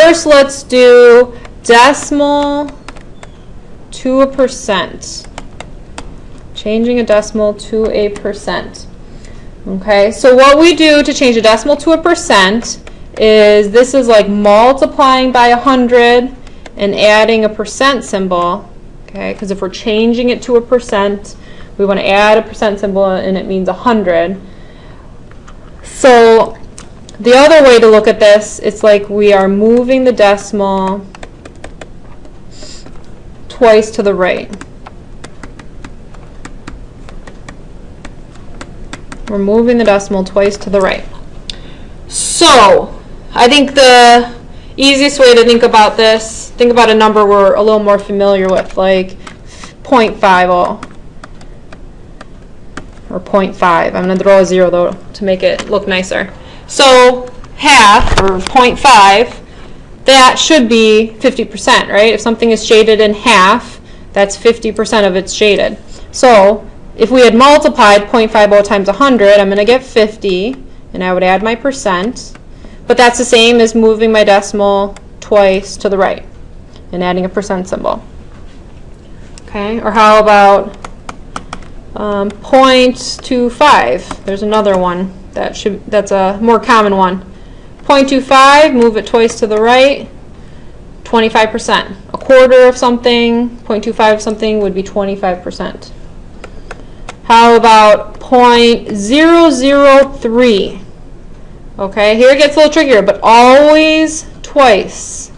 first let's do decimal to a percent. Changing a decimal to a percent. Okay, so what we do to change a decimal to a percent is this is like multiplying by 100 and adding a percent symbol. Okay, because if we're changing it to a percent, we want to add a percent symbol and it means 100. So the other way to look at this, it's like we are moving the decimal twice to the right. We're moving the decimal twice to the right. So I think the easiest way to think about this, think about a number we're a little more familiar with, like 0.50 or 0.5. I'm going to throw a 0 though to make it look nicer. So half, or 0.5, that should be 50%, right? If something is shaded in half, that's 50% of it's shaded. So if we had multiplied 0.50 times 100, I'm going to get 50, and I would add my percent. But that's the same as moving my decimal twice to the right and adding a percent symbol. Okay, or how about 0.25? There's another one that's a more common one. 0.25, move it twice to the right, 25%. A quarter of something, 0.25 of something would be 25%. How about 0.003? Okay, here it gets a little trickier, but always twice.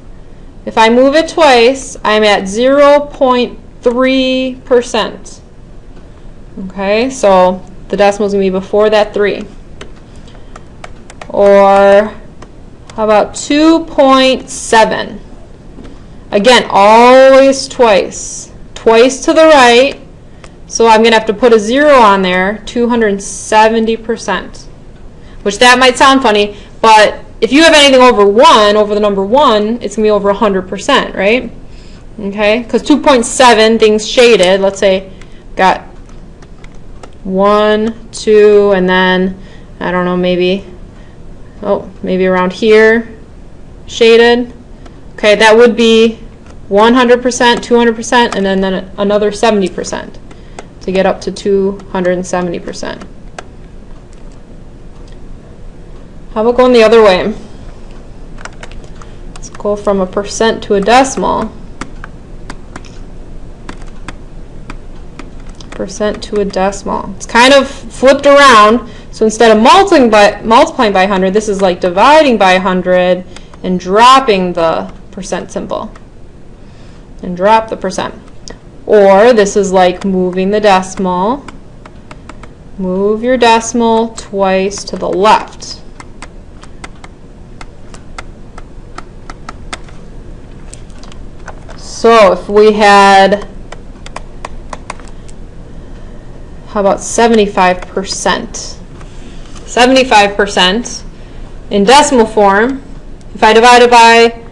If I move it twice, I'm at 0.3%. Okay, so the decimal is going to be before that 3. Or how about 2.7? Again, always twice. Twice to the right. So I'm going to have to put a 0 on there, 270%. Which that might sound funny, but if you have anything over 1, over the number 1, it's going to be over 100%, right? Okay, because 2.7, things shaded, let's say got 1, 2, and then, I don't know, maybe around here, shaded. Okay, that would be 100%, 200%, and then another 70% to get up to 270%. How about going the other way? Let's go from a percent to a decimal. Percent to a decimal. It's kind of flipped around. So instead of multiplying by 100, this is like dividing by 100 and dropping the percent symbol. And drop the percent. Or this is like moving the decimal. Move your decimal twice to the left. So if we had, how about 75%? 75% in decimal form, if I divided by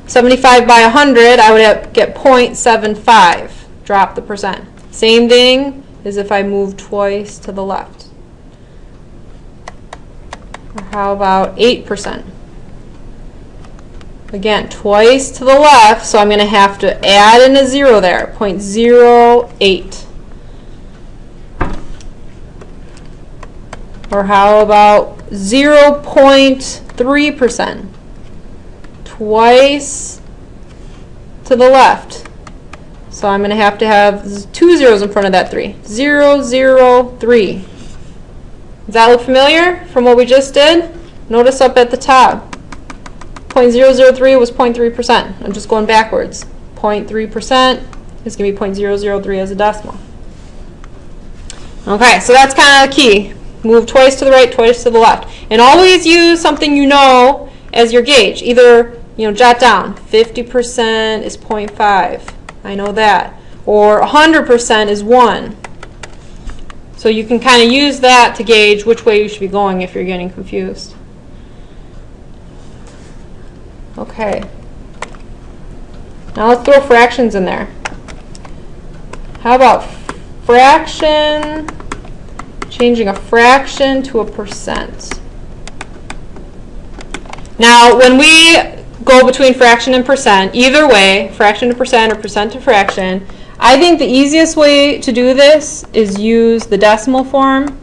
75 by 100, I would get 0.75, drop the percent. Same thing as if I move twice to the left. Or how about 8%? Again, twice to the left, so I'm going to have to add in a 0 there, 0.08. Or how about 0.3%? Twice to the left. So I'm going to have 2 zeros in front of that 3. 003. Does that look familiar from what we just did? Notice up at the top. 0.003 was 0.3%. I'm just going backwards. 0.3% is going to be 0.003 as a decimal. Okay, so that's kind of the key. Move twice to the right, twice to the left. And always use something you know as your gauge. Either, jot down 50% is 0.5. I know that. Or 100% is 1. So you can kind of use that to gauge which way you should be going if you're getting confused. Okay. Now let's throw fractions in there. How about fraction? Changing a fraction to a percent. Now, when we go between fraction and percent. Either way, fraction to percent or percent to fraction. I think the easiest way to do this is use the decimal form.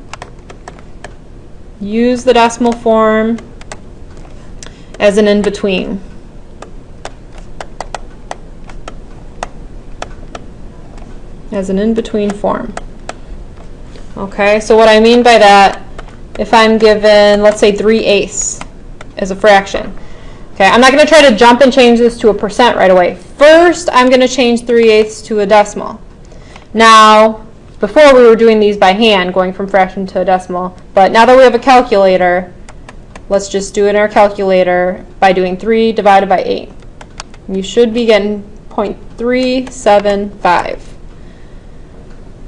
Use the decimal form as an in-between. As an in-between form. Okay, so what I mean by that, if I'm given, let's say 3/8 as a fraction. Okay, I'm not going to try to jump and change this to a percent right away. First, I'm going to change 3/8 to a decimal. Now, before we were doing these by hand, going from fraction to a decimal, but now that we have a calculator, let's just do it in our calculator by doing 3 divided by 8. You should be getting 0.375.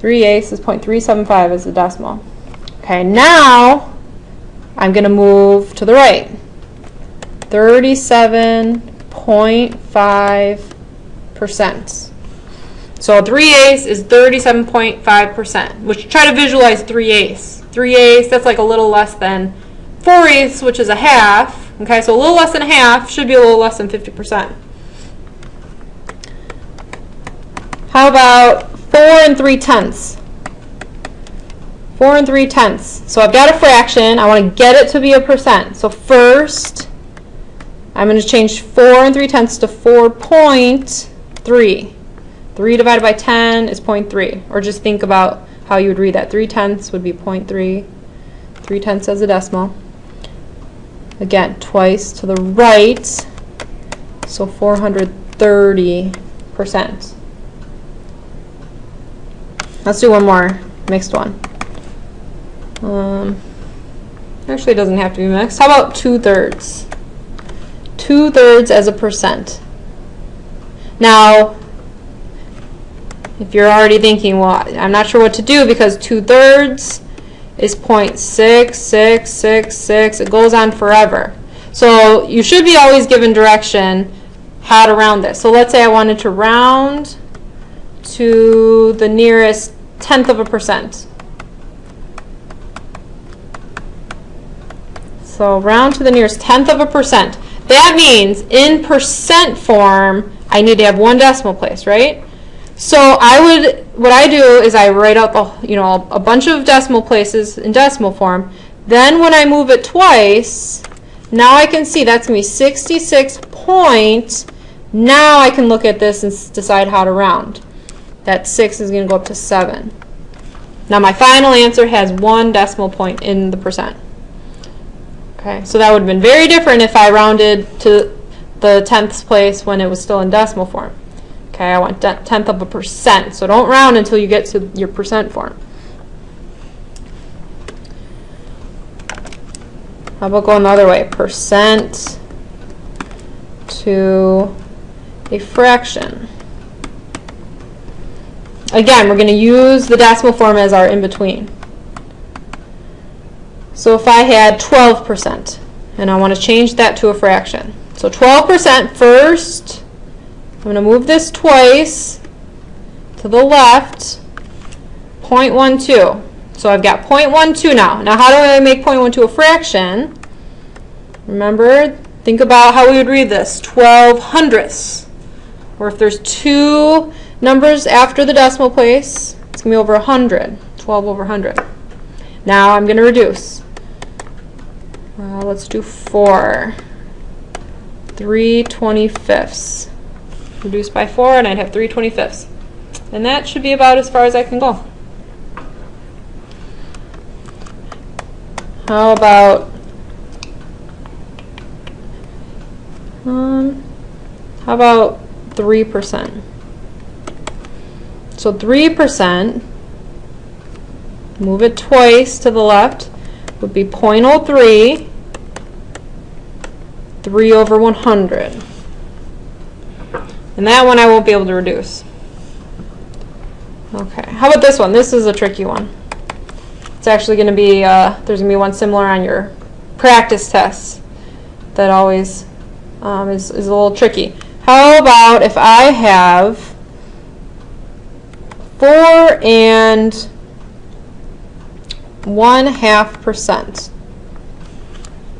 3/8 is 0.375 as a decimal. Okay, now I'm going to move to the right. 37.5%. So 3/8 is 37.5%, which try to visualize 3/8. 3/8, that's like a little less than 4/8, which is a half. Okay, so a little less than a half should be a little less than 50%. How about 4 3/10? 4 3/10. So I've got a fraction. I want to get it to be a percent. So first, I'm going to change 4 3/10 to 4.3. 3 divided by 10 is 0.3. Or just think about how you would read that. 3/10 would be 0.3. 3/10 as a decimal. Again, twice to the right. So 430%. Let's do one more mixed one. Actually, it doesn't have to be mixed. How about 2/3? 2/3 as a percent. Now, if you're already thinking, well, I'm not sure what to do because 2/3 is 0.6666. It goes on forever. So you should be always given direction how to round this. So let's say I wanted to round to the nearest 1/10 of a percent. So round to the nearest 1/10 of a percent. That means in percent form, I need to have one decimal place, right? So what I do is I write out a bunch of decimal places in decimal form. Then when I move it twice, now I can see that's going to be 66 point. Now I can look at this and decide how to round. That 6 is going to go up to 7. Now my final answer has one decimal point in the percent. Okay, so that would have been very different if I rounded to the 10th place when it was still in decimal form. Okay, I want 1/10 of a percent, so don't round until you get to your percent form. How about going the other way? Percent to a fraction. Again, we're going to use the decimal form as our in-between. So if I had 12%, and I want to change that to a fraction. So 12% first, I'm going to move this twice to the left, 0.12. So I've got 0.12 now. Now how do I make 0.12 a fraction? Remember, think about how we would read this. 12 hundredths. Or if there's two numbers after the decimal place, it's going to be over 100. 12 over 100. Now I'm going to reduce. Let's do 4. 3/25. Reduce by 4 and I'd have 3/25. And that should be about as far as I can go. How about 3%? So 3%, move it twice to the left, would be 0.03, 3 over 100. And that one I won't be able to reduce. Okay, how about this one? This is a tricky one. It's actually going to be, there's going to be one similar on your practice tests that always is a little tricky. How about if I have 4.5%?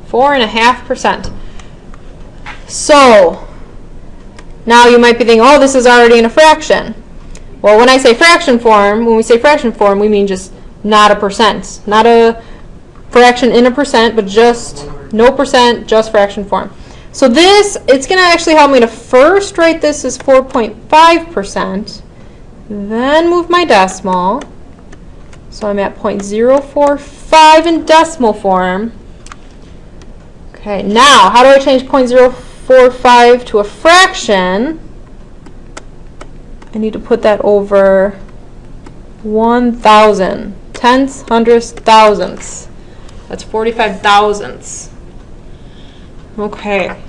4.5%. So now you might be thinking, oh, this is already in a fraction. Well, when I say fraction form, when we say fraction form, we mean just not a percent. Not a fraction in a percent, but just no percent, just fraction form. So this, it's going to actually help me to first write this as 4.5%, then move my decimal. So I'm at 0.045 in decimal form. Okay, now how do I change 0.045 to a fraction? I need to put that over 1,000. Tenths, hundredths, thousandths. That's 45 thousandths. Okay.